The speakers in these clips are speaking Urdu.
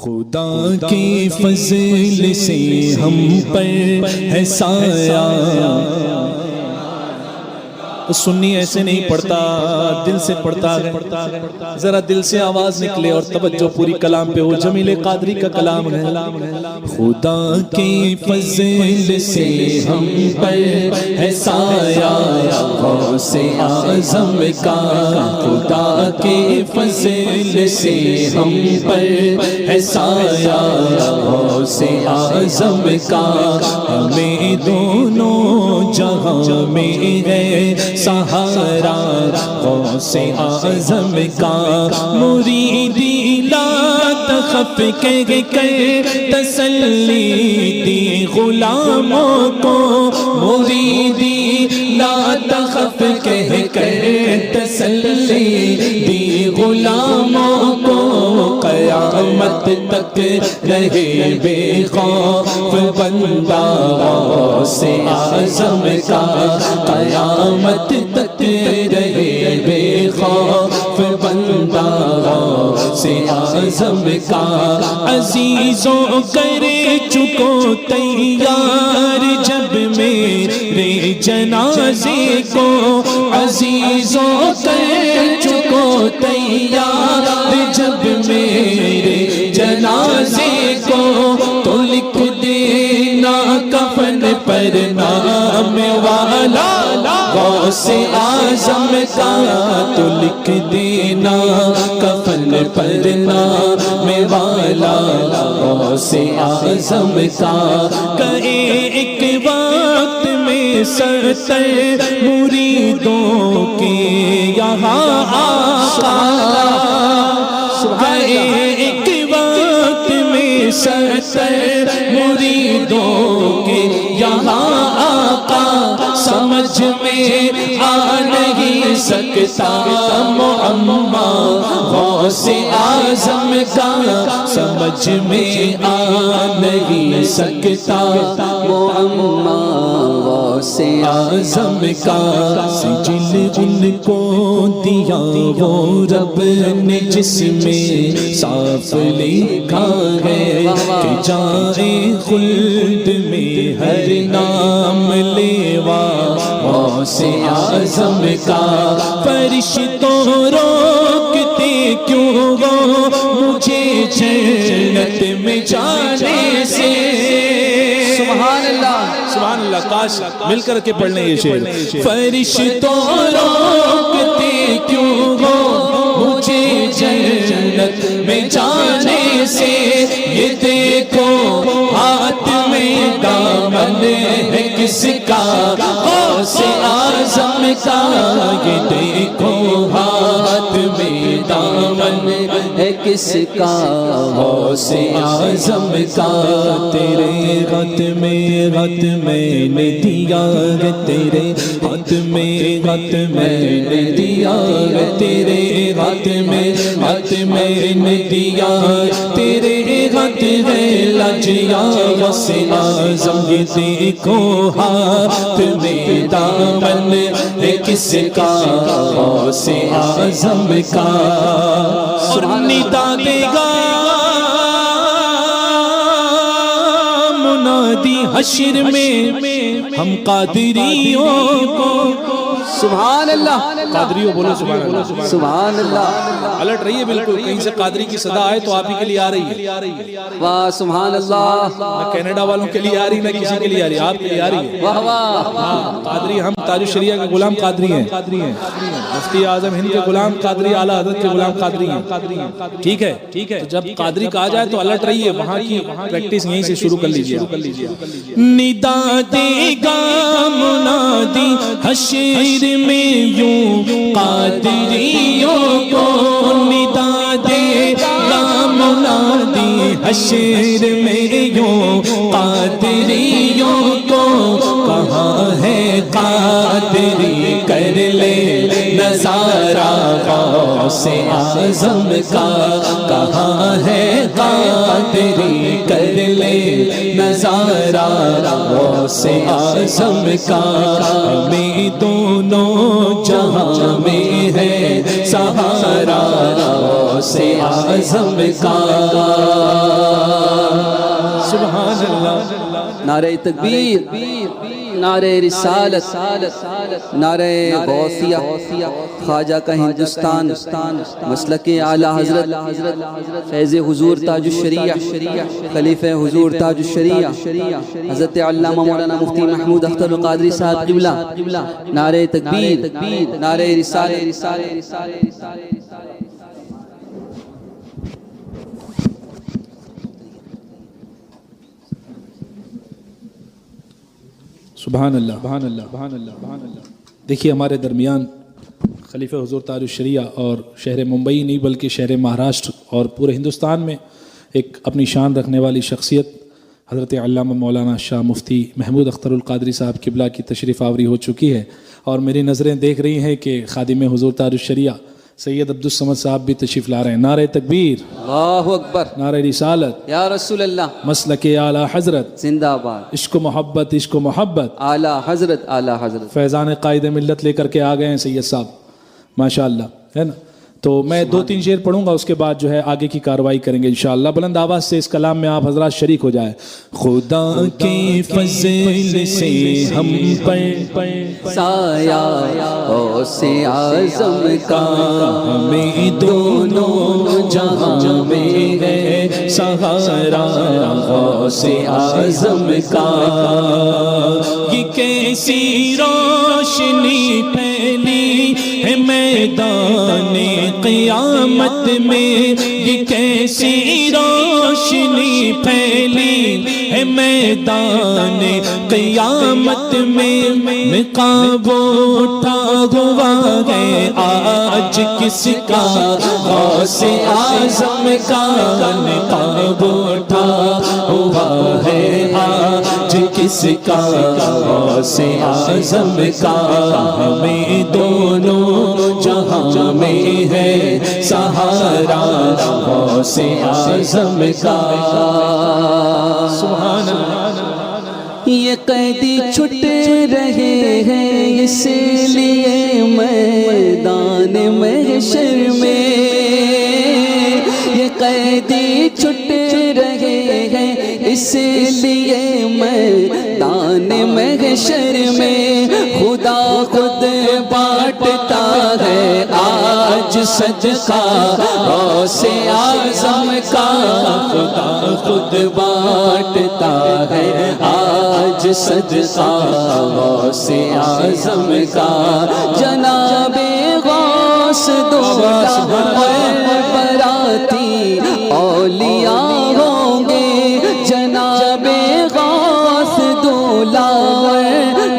خدا کے فضل سے ہم پر ہے سایہ. تو سنی ایسے نہیں پڑھتا، دل سے پڑھتا ہے. ذرا دل سے آواز نکلے اور توجہ پوری کلام پہ ہو. جمیل قادری کا کلام ہے. خدا کے فضل سے ہم پر ہے سایہ غوث اعظم کا. خدا کے فضل سے ہم پر ہے سایہ غوث اعظم کا. ہمیں دونوں جہاں میں ہے سہارا غوث اعظم کا. مریدی لا تخف کہہ کر تسلی دی غلاموں کو. مریدی لا تخف کہہ کر تسلی دی غلاموں کو. قیامت تک رہے بے خوف بندہ غوث اعظم کا. قیامت تک رہے بے خوف بندہ غوث اعظم کا. عزیزوں کر چکو تیار جب میرے جنازے کو. عزیزوں کر چکو تیار جب میرے جنازے کو. تو لکھ دینا کفن پر نام والا غوث اعظم کا. تو لکھ دینا کفن پر نام والا غوث اعظم کا. کہے ایک وقت میں سرتر مریدوں کے یہاں آقا. کہے ایک وقت میں سرتر مریدوں کے یہاں آقا. سمجھ میں آ نہیں سکتا معما غوث اعظم کا. سمجھ میں آ نہیں سکتا معما غوث اعظم کا. سجل ان کو دیا وہ رب نے جس میں صاف لکھا ہے کہ جائے خلد میں ہر نام لیوا غوث اعظم کا. فرشتوں روکتے کیوں ہو مجھے جنت میں جانے سے. سبحان اللہ سبحان اللہ. کاش مل کر کے پڑھ لیں یہ شعر. فرشتوں روکتے کیوں ہو مجھے جنت میں جانے سے. یہ دیکھو ہاتھ میں دامن ہے کس کا غوث اعظم کا. یہ دیکھو ہاتھ میں دامن ہے کس کا غوث اعظم کا. تیرے ہاتھ میں نے دیا ہے. تیرے ہاتھ میں نے دیا ہے. تیرے ہاتھ میں نے دیا. تیرے ہاتھ ہے لجیا غوث اعظم. یہ دیکھو ہاتھ میں دامن ہے کس کا غوث اعظم کا. اور ندا دے گا منادی حشر میں ہم قادریوں کو. سبحان اللہ. قادریوں بولو سبحان اللہ. سبحان اللہ. الٹ رہی ہے بالکل. کہیں سے قادری کی صدا آئے تو آپ ہی کے لیے آ رہی ہے. واہ سبحان اللہ. نہ کینیڈا والوں کے لیے آ رہی نہ کسی کے لیے آ رہی. آپ کے لیے آ رہی ہے. واہ واہ. ہاں قادری. ہم تاج الشریعہ کے غلام قادری ہیں. مفتی اعظم ہند کے غلام قادری. اعلیٰ حضرت کے غلام قادری ہیں. ٹھیک ہے. تو جب قادری کہا جائے تو الٹ رہی ہے. وہاں کی پریکٹس یہیں سے شروع کر لیجیے. ندا دے گا منادی حشر میں یوں قادریوں کو. ندا دے گا منادی حشر میں یوں قادریوں کو. کہاں ہے قادری کر لے نظارہ غوث اعظم کا. کہاں ہے قادری کر لے نظارہ غوث اعظم کا. ہمیں دونوں جہاں میں ہے سہارا غوث اعظم کا. نعرہ تکبیر، نعرہ رسالت، نعرہ غوثیہ، خواجہ کا ہندوستان، مسلک اعلی حضرت فیض حضور تاج الشریعہ، خلیفہ حضور تاج الشریعہ حضرت علامہ مولانا مفتی محمود اختر القادری صاحب قبلہ، نعرہ تکبیر، نعرہ رسالت۔ سبحان اللہ، سبحان اللہ، سبحان اللہ، سبحان اللہ۔ دیکھیے ہمارے درمیان خلیفہ حضور تاج الشریعہ اور شہر ممبئی نہیں بلکہ شہر مہاراشٹر اور پورے ہندوستان میں ایک اپنی شان رکھنے والی شخصیت حضرت علامہ مولانا شاہ مفتی محمود اختر القادری صاحب قبلہ کی تشریف آوری ہو چکی ہے، اور میری نظریں دیکھ رہی ہیں کہ خادم حضور تاج الشریعہ سید عبدالصمد صاحب بھی تشریف لا رہے ہیں۔ نعرہ تکبیر، اللہ اکبر، نعرہ رسالت، یا رسول اللہ، مسلک اعلی حضرت، زندہ آباد، عشق و محبت، عشق و محبت، اعلی حضرت، اعلی حضرت۔ فیضان قائد ملت لے کر کے آ گئے ہیں سید صاحب، ماشاءاللہ، ہے نا؟ تو میں 2-3 شعر پڑھوں گا، اس کے بعد جو ہے آگے کی کارروائی کریں گے انشاءاللہ۔ بلند آواز سے اس کلام میں آپ حضرات شریک ہو جائیں۔ خدا کے فضل سے ہم پر سایہ غوث اعظم کا، ہمیں دونوں جہاں میں ہے سہارا غوث اعظم کا۔ یہ کیسی روشنی پھیلی ہے میدان قیامت میں، یہ کیسی روشنی پھیلی ہے میدان قیامت میں، نقاب اٹھا ہوا ہے آج کس کا غوث اعظم کا، نقاب اٹھا ہوا ہے آج کس کا غوث اعظم کا۔ ہمیں دونوں جہاں میں ہے سہارا غوث اعظم کا۔ سبحان اللہ۔ یہ قیدی چھٹ رہے ہیں اس لیے میدان محشر میں، یہ قیدی چھٹ رہے ہیں اس لیے میدان محشر میں، خدا خود بانٹتا ہے آج صدقہ غوث اعظم کا، خدا خود بانٹتا ہے آج صدقہ غوث اعظم کا۔ جناب غوث دولا براتی اولیاء ہوں گے، جناب غوث دولا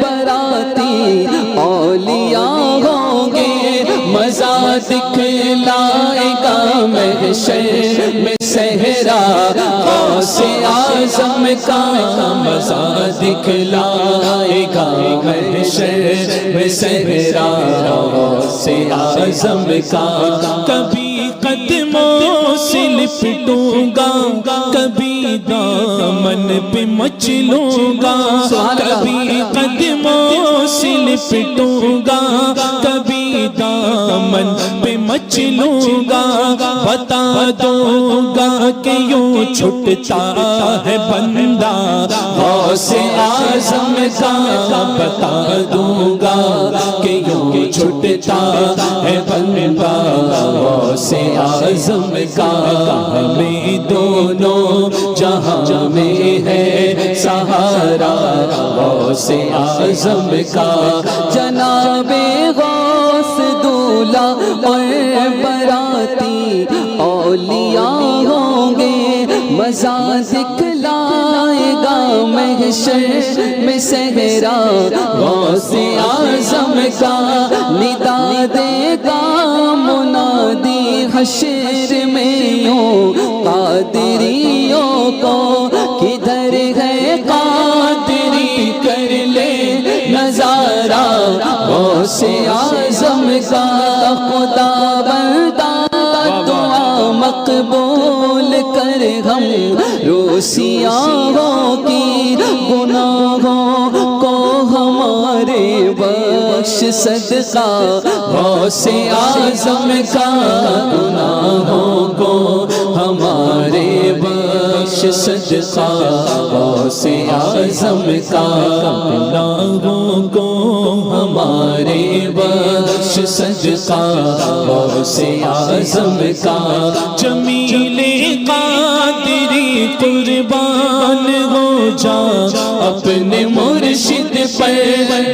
براتی اولیاء ہوں گے، مزہ دکھلائے گا محشر میں صحرا غوث اعظم کا، مزہ دکھلائے گا محشر میں صحرا غوث اعظم کا۔ کبھی قدموں سے لپٹوں گا، کبھی دامن پہ مچلوں گا، کبھی قدموں سے لپٹوں گا، کبھی دامن پہ مچلوں گا، بتا دوں گا کہ یوں چھٹتا ہے بندہ غوث اعظم کا، بتا دوں گا کہ یوں چھٹتا ہے بندہ غوث اعظم کا۔ ہمیں دونوں جہاں میں ہے سہارا غوث اعظم کا۔ جناب غوث دولا اور براتی اولیاء ہوں گے، مزہ دکھلائے گا محشر میں صحرا غوث اعظم کا، ندا دے گا منادی حشر میں یوں قادریوں کو، کدھر ہے قادری کر لے نظارہ غوث اعظم کا۔ خدا بندہ دعا مقبول کر ہم روسیاں کی، گناہوں کو ہمارے بخش صدقہ غوث اعظم کا، گناہوں کو ہمارے بخش صدقہ غوث اعظم کا، گناہوں کو ہمارے بخش صدقہ غوث اعظم کا، جمیل قادری قربان ہو جا اپنے مرشد پر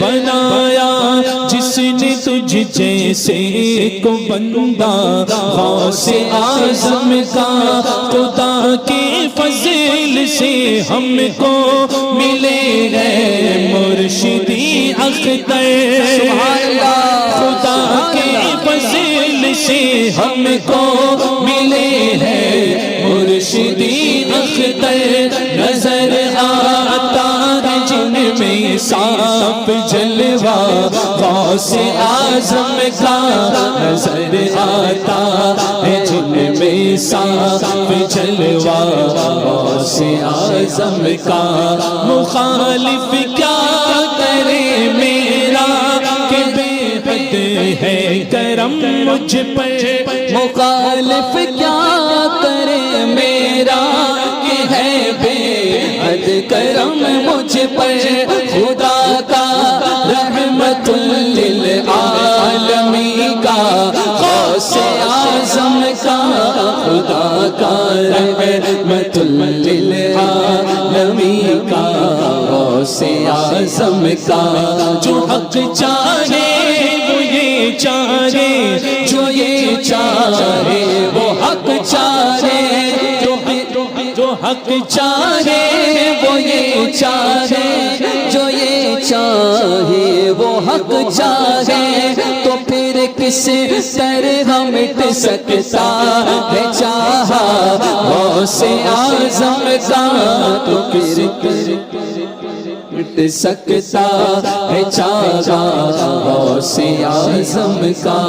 بنایا، جس نے تجھ جیسے کو بندہ غوث اعظم کا، خدا کے فضل سے ہم کو ملے ہیں مرشدی اختر، خدا کے فضل سے ہم کو ملے ہیں مرشدی اختر، نظر آتا ہے جن میں صاف جلوہ غوث اعظم کا، نظر آتا ہے جن میں صاف جلوہ غوث اعظم کا، مخالف کیا کرے میرا کہ بے حد ہے کرم مجھ پر، مخالف کیا کرے میرا کہ ہے بے حد کرم مجھ پر، خدا کا رحمت للعالمین کا، غوث اعظم کا، خدا کا رحمت للعالمین کا، غوث اعظم کا، جو حق چاہے وہ یہ چاہے، جو یہ چاہے وہ حق چاہے، جو حق چاہے وہ یہ چاہے، جو یہ چاہے وہ حق چاہے، تو پھر کس طرح مٹ سکتا ہے چاہا غوث اعظم کا، تو پھر مٹ سکتا ہے چاہا غوث اعظم کا،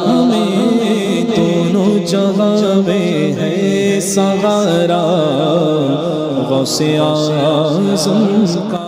ہمیں دونوں جہاں میں ہے سہارا غوث اعظم کا۔